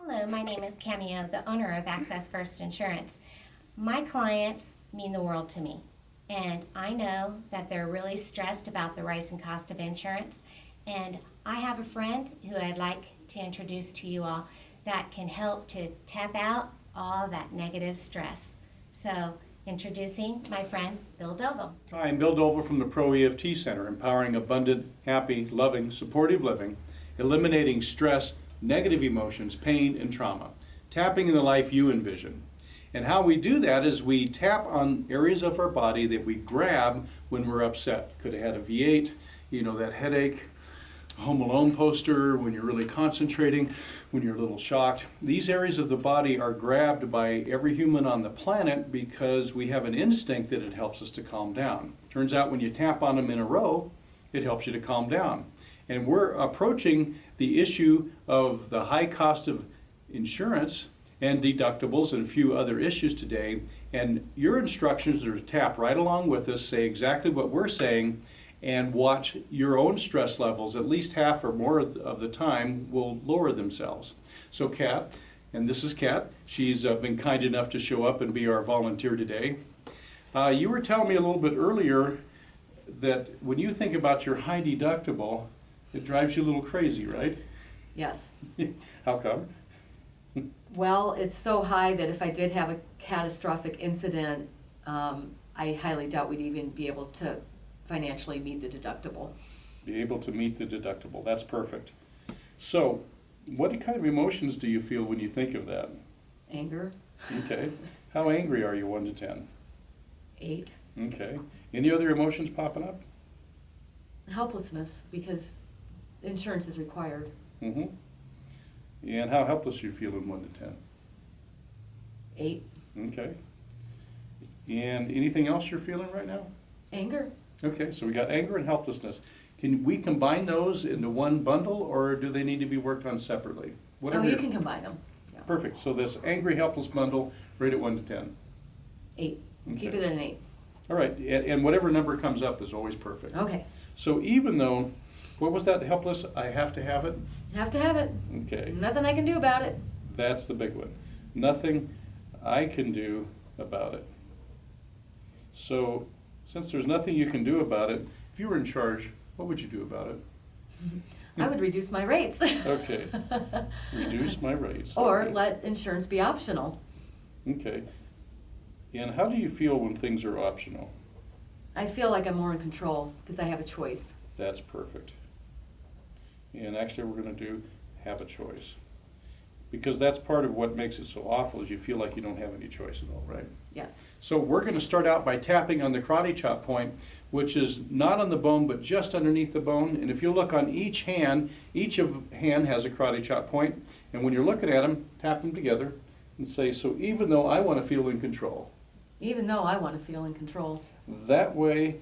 Hello, my name is Cameo, the owner of Access First Insurance. My clients mean the world to me, and I know that they're really stressed about the rising cost of insurance, and I have a friend who I'd like to introduce to you all that can help to tap out all that negative stress. So, introducing my friend, Bill Dovel. Hi, I'm Bill Dovel from the Pro EFT Center, empowering abundant, happy, loving, supportive living, eliminating stress, negative emotions, pain, and trauma, tapping in the life you envision. And how we do that is we tap on areas of our body that we grab when we're upset. Could have had a V8, that headache, Home Alone poster, when you're really concentrating, when you're a little shocked. These areas of the body are grabbed by every human on the planet because we have an instinct that it helps us to calm down. Turns out when you tap on them in a row, it helps you to calm down. And we're approaching the issue of the high cost of insurance and deductibles and a few other issues today. And your instructions are to tap right along with us, say exactly what we're saying, and watch your own stress levels, at least half or more of the time, will lower themselves. So Kat, and this is Kat, she's been kind enough to show up and be our volunteer today. You were telling me a little bit earlier that when you think about your high deductible, it drives you a little crazy, right? Yes. How come? Well, it's so high that if I did have a catastrophic incident, I highly doubt we'd even be able to financially meet the deductible. Be able to meet the deductible. That's perfect. So, what kind of emotions do you feel when you think of that? Anger, Okay. How angry are you, 1 to 10? 8. Okay. Any other emotions popping up? Helplessness, because insurance is required. Mm-hmm. And how helpless are you feeling, 1 to 10? 8. Okay. And anything else you're feeling right now? Anger. Okay, so we got anger and helplessness. Can we combine those into one bundle, or do they need to be worked on separately? Oh, you can combine them. Yeah. Perfect. So this angry, helpless bundle, rate it 1 to 10. 8. Keep Okay. it at an 8. All right, and whatever number comes up is always perfect. Okay. So even though, what was that, helpless, I have to have it? Have to have it. Okay, Nothing I can do about it. that's the big one. Nothing I can do about it. So, since there's nothing you can do about it, if you were in charge, what would you do about it? I would reduce my rates. Okay, reduce my rates. Or Okay. let insurance be optional. Okay. And how do you feel when things are optional? I feel like I'm more in control because I have a choice. That's perfect. And actually, we're going to do have a choice. Because that's part of what makes it so awful is you feel like you don't have any choice at all, right? Yes. So we're going to start out by tapping on the karate chop point, which is not on the bone, but just underneath the bone. And if you look on each hand has a karate chop point. And when you're looking at them, tap them together and say, so even though I want to feel in control, Even though I want to feel in control, that way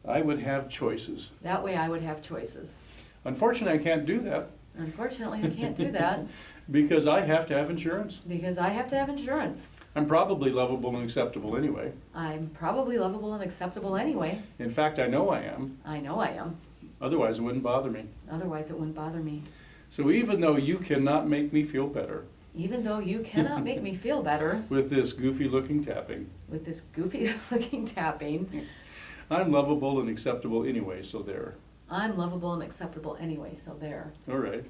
I would have choices. that way I would have choices. Unfortunately, I can't do that Unfortunately, I can't do that because I have to have insurance. because I have to have insurance. I'm probably lovable and acceptable anyway. I'm probably lovable and acceptable anyway. In fact, I know I am. I know I am. Otherwise, it wouldn't bother me. Otherwise, it wouldn't bother me. So even though you cannot make me feel better Even though you cannot make me feel better with this goofy-looking tapping, with this goofy-looking tapping, I'm lovable and acceptable anyway, so there. I'm lovable and acceptable anyway, so there. All right.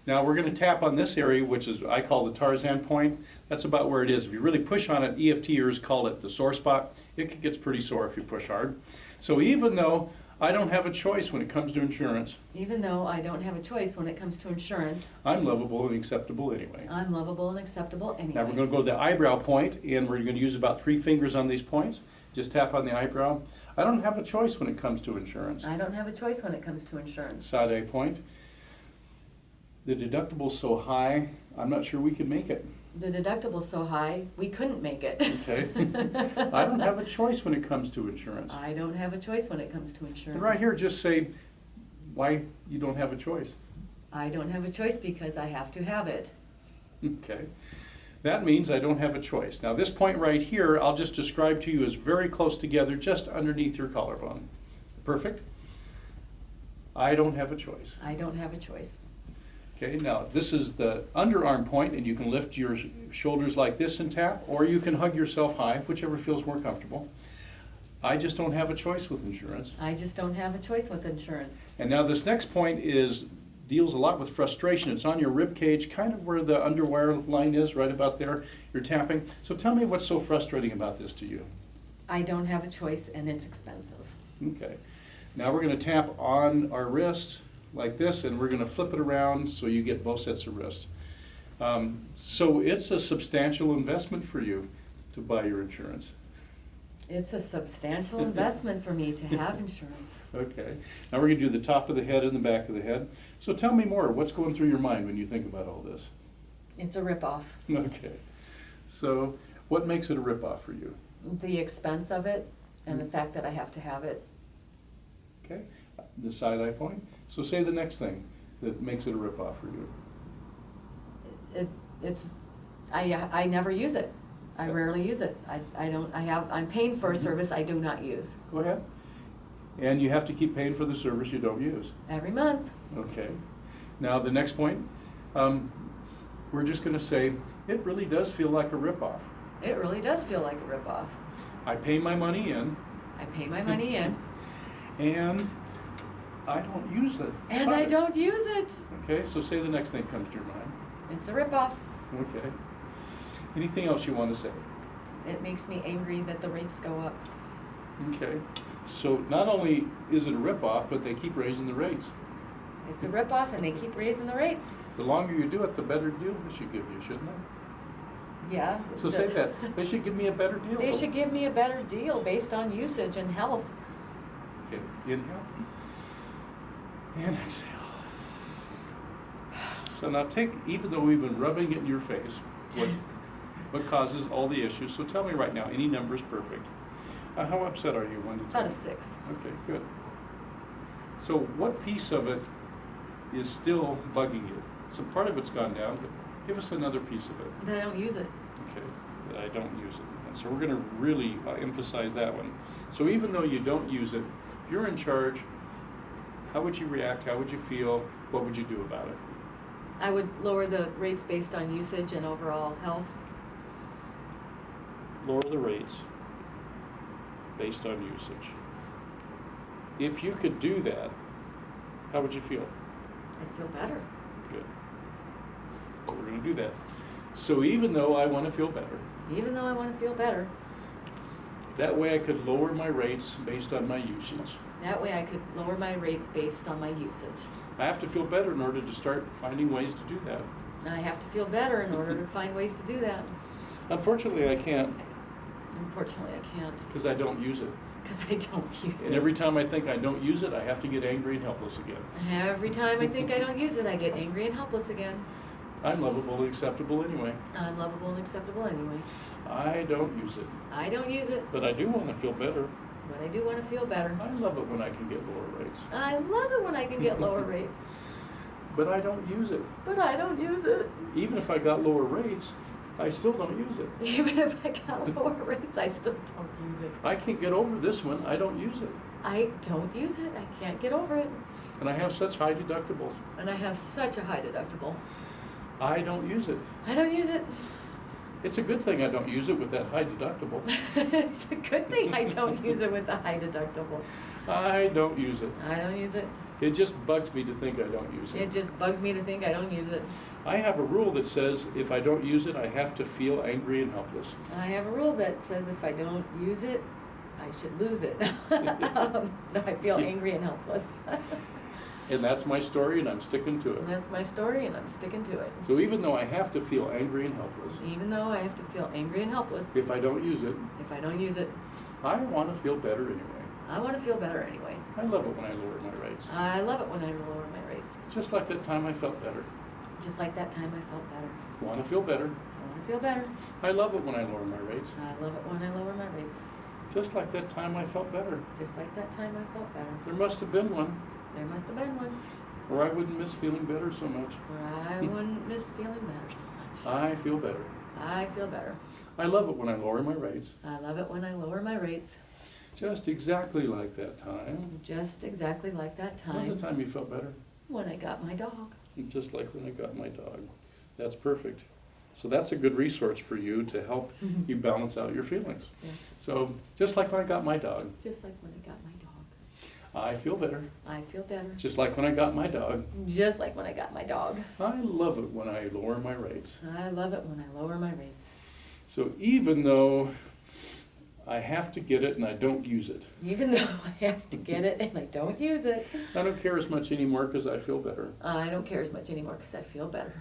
Now we're going to tap on this area, which is I call the Tarzan point. That's about where it is. If you really push on it, EFTers call it the sore spot. It gets pretty sore if you push hard. So even though I don't have a choice when it comes to insurance, Even though I don't have a choice when it comes to insurance, I'm lovable and acceptable anyway. I'm lovable and acceptable anyway. Now we're going to go to the eyebrow point, and we're going to use about 3 fingers on these points. Just tap on the eyebrow. I don't have a choice when it comes to insurance. I don't have a choice when it comes to insurance. Side eye point. The deductible's so high, I'm not sure we can make it. The deductible's so high, we couldn't make it. Okay. I don't have a choice when it comes to insurance. I don't have a choice when it comes to And insurance. right here, just say why you don't have a choice. I don't have a choice because I have to have it. Okay. That means I don't have a choice. Now this point right here, I'll just describe to you as very close together, just underneath your collarbone. Perfect? I don't have a choice. I don't have a choice. Okay, now this is the underarm point, and you can lift your shoulders like this and tap, or you can hug yourself high, whichever feels more comfortable. I just don't have a choice with insurance. I just don't have a choice with insurance. And now this next point deals a lot with frustration. It's on your rib cage, kind of where the underwire line is, right about there. You're tapping. So tell me what's so frustrating about this to you. I don't have a choice and it's expensive. Okay. Now we're going to tap on our wrists like this, and we're going to flip it around so you get both sets of wrists. So it's a substantial investment for you to buy your insurance. It's a substantial investment for me to have insurance. Okay. Now we're going to do the top of the head and the back of the head. So tell me more. What's going through your mind when you think about all this? It's a ripoff. Okay. So what makes it a ripoff for you? The expense of it and the fact that I have to have it. Okay. The side eye point. So say the next thing that makes it a ripoff for you. I never use it. I rarely use it. I'm paying for a service I do not use. Go ahead. And you have to keep paying for the service you don't use. Every month. Okay. Now the next point, we're just going to say it really does feel like a ripoff. It really does feel like a ripoff. I pay my money in. I pay my money in. And I don't use it. And I don't use it. Okay, so say the next thing comes to your mind. It's a ripoff. Okay. Anything else you want to say? It makes me angry that the rates go up. Okay. So not only is it a ripoff, but they keep raising the rates. It's a ripoff and they keep raising the rates. The longer you do it, the better deal they should give you, shouldn't they? Yeah. So say that. They should give me a better deal. They should give me a better deal based on usage and health. Okay, inhale. And exhale. So now even though we've been rubbing it in your face, what causes all the issues, so tell me right now, any number is perfect. How upset are you, 1 to 10? About a 6. Okay, good. So what piece of it is still bugging you? So part of it's gone down, but give us another piece of it. That I don't use it. Okay, that I don't use it. And so we're going to really emphasize that one. So even though you don't use it, if you're in charge, how would you react? How would you feel? What would you do about it? I would lower the rates based on usage and overall health. Lower the rates based on usage. If you could do that, how would you feel? I'd feel better. Good. So we're going to do that. So even though I want to feel better, Even though I want to feel better, that way I could lower my rates based on my usage. that way I could lower my rates based on my usage. I have to feel better in order to start finding ways to do that. I have to feel better in order to find ways to do that. Unfortunately, I can't Unfortunately, I can't because I don't use it. because I don't use it. And every time I think I don't use it, I have to get angry and helpless again. Every time I think I don't use it, I get angry and helpless again. I'm lovable and acceptable anyway. I'm lovable and acceptable anyway. I don't use it. I don't use it, But I do want to feel better. but I do want to feel better. I love it when I can get lower rates. I love it when I can get lower rates, But I don't use it. but I don't use it. Even if I got lower rates, I still don't use it. Even if I got lower rates, I still don't use it. I can't get over this one. I don't use it. I don't use it. I can't get over it. And I have such high deductibles. And I have such a high deductible. I don't use it. I don't use it. It's a good thing I don't use it with that high deductible. It's a good thing I don't use it with the high deductible. I don't use it. I don't use it. It just bugs me to think I don't use It it. just bugs me to think I don't use it. I have a rule that says if I don't use it, I have to feel angry and helpless. I have a rule that says if I don't use it, I should lose it. I feel angry and helpless. And that's my story, and I'm sticking to And it. that's my story, and I'm sticking to it. So even though I have to feel angry and helpless, Even though I have to feel angry and helpless, if I don't use it, if I don't use it, I want to feel better anyway. I want to feel better anyway. I love it when I lower my rates. I love it when I lower my rates. Just like that time I felt better. Just like that time I felt better. Want to feel better. I want to feel better. I love it when I lower my rates. I love it when I lower my rates. Just like that time I felt better. Just like that time I felt better. There must have been one, There must have been one or I wouldn't miss feeling better so much. where I wouldn't miss feeling better so much. I feel better. I feel better. I love it when I lower my rates. I love it when I lower my rates. Just exactly like that time. Just exactly like that When was time. the time you felt better? when I got my dog. Just like when I got my dog. That's perfect. So that's a good resource for you to help you balance out your feelings. Yes, So just like when I got my dog, just like when I got my dog. I feel better. I feel better. Just like when I got my dog, Just like when I got my dog. I love it when I lower my rates. I love it when I lower my rates. So even though I have to get it and I don't use it, Even though I have to get it and I don't use it, I don't care as much anymore because I feel better. I don't care as much anymore because I feel better.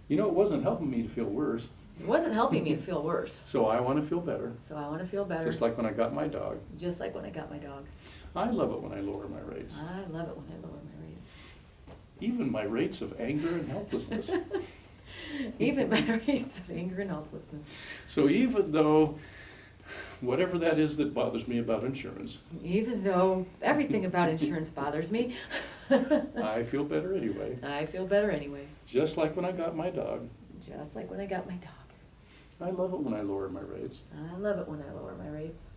You know, it wasn't helping me to feel worse, It wasn't helping me to feel worse, so I want to feel better. so I want to feel better. Just like when I got my dog. Just like when I got my dog. I love it when I lower my rates. I love it when I lower my rates. Even my rates of anger and helplessness. Even my rates of anger and helplessness. So even though whatever that is that bothers me about insurance, Even though everything about insurance bothers me, I feel better anyway. I feel better anyway. Just like when I got my dog. Just like when I got my dog. I love it when I lower my rates. I love it when I lower my rates.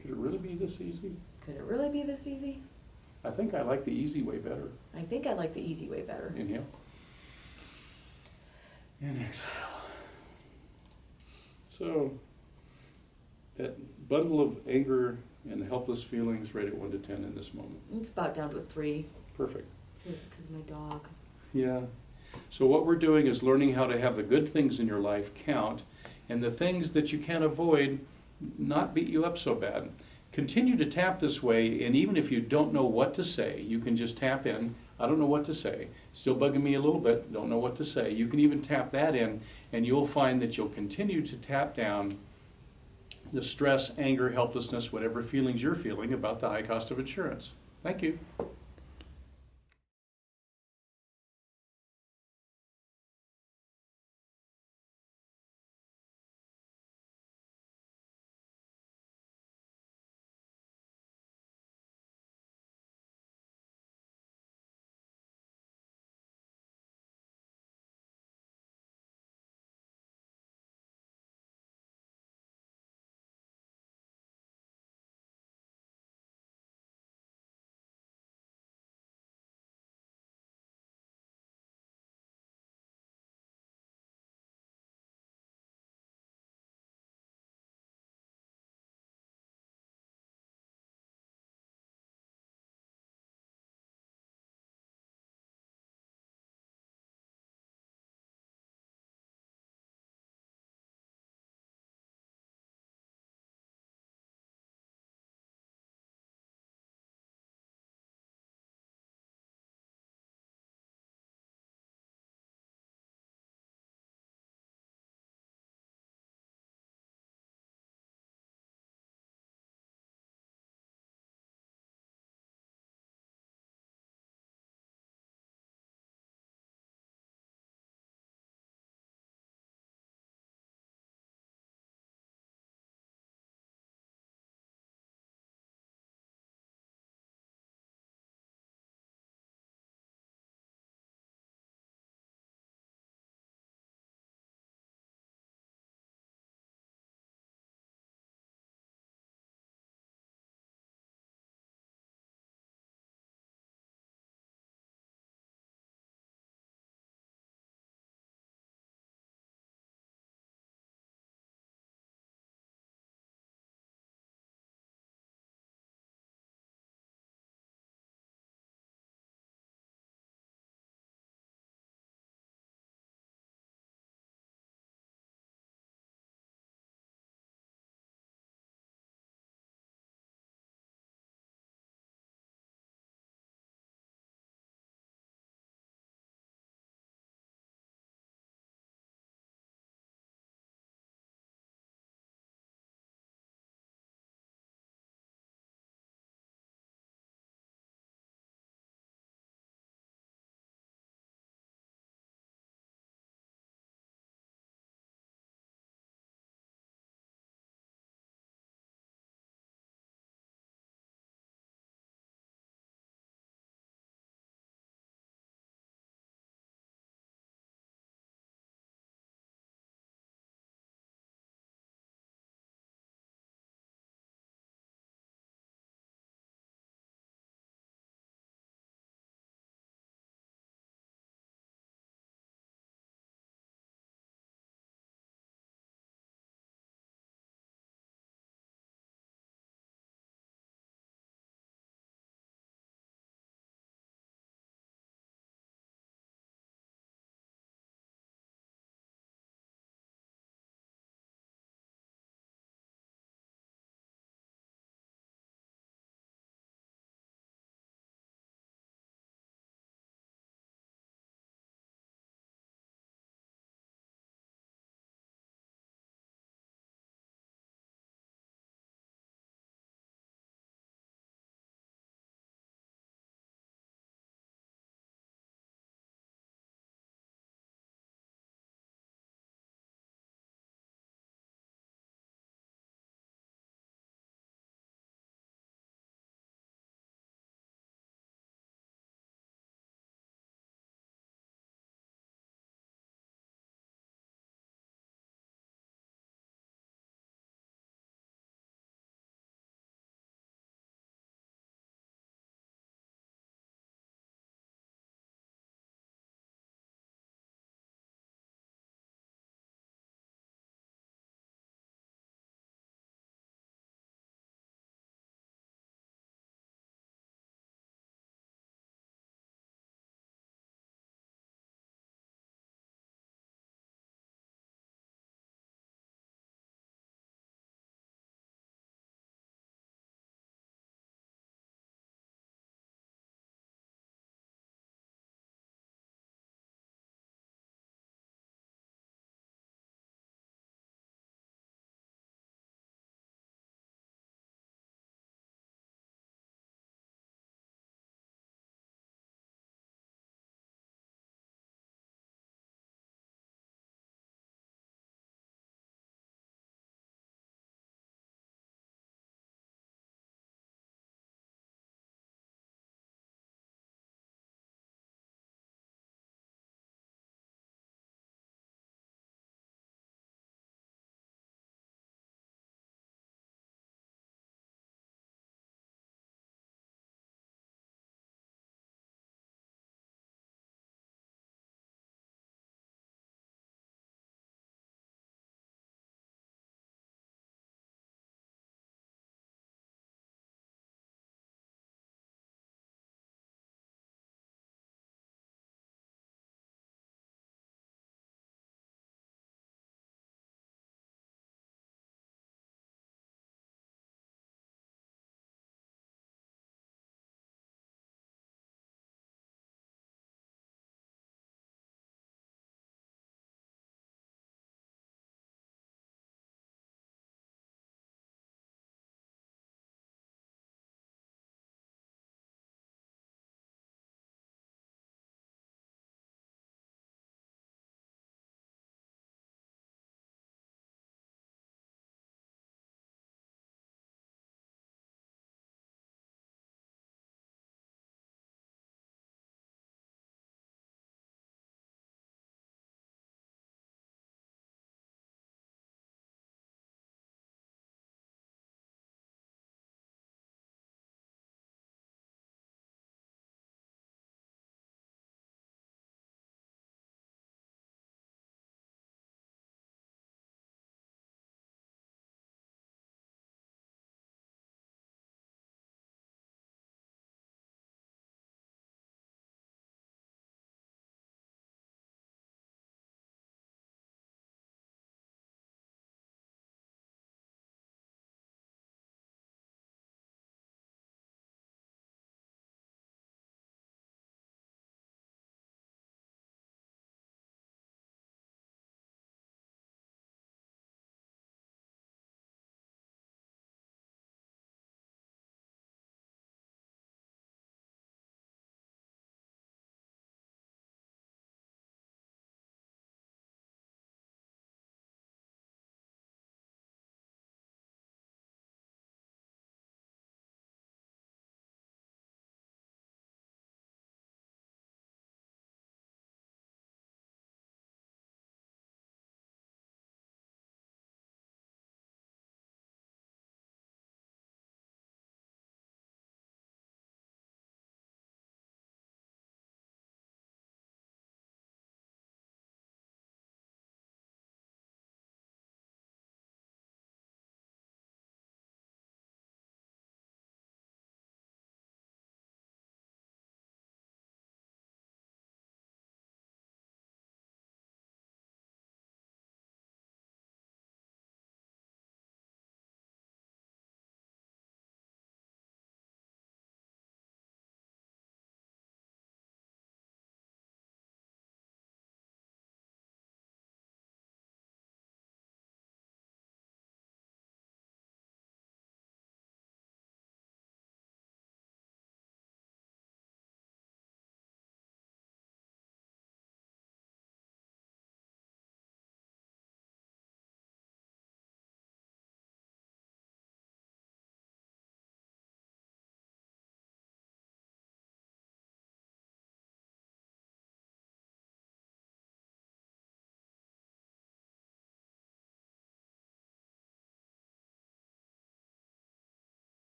Could it really be this easy? Could it really be this easy? I think I like the easy way better. I think I like the easy way better. Inhale. And exhale. So, that bundle of anger and helpless feelings rate at 1 to 10 in this moment. It's about down to a 3 Perfect. because of my dog. Yeah. So what we're doing is learning how to have the good things in your life count and the things that you can't avoid not beat you up so bad. Continue to tap this way, and even if you don't know what to say, you can just tap in. I don't know what to say. Still bugging me a little bit. Don't know what to say. You can even tap that in, and you'll find that you'll continue to tap down the stress, anger, helplessness, whatever feelings you're feeling about the high cost of insurance. Thank you.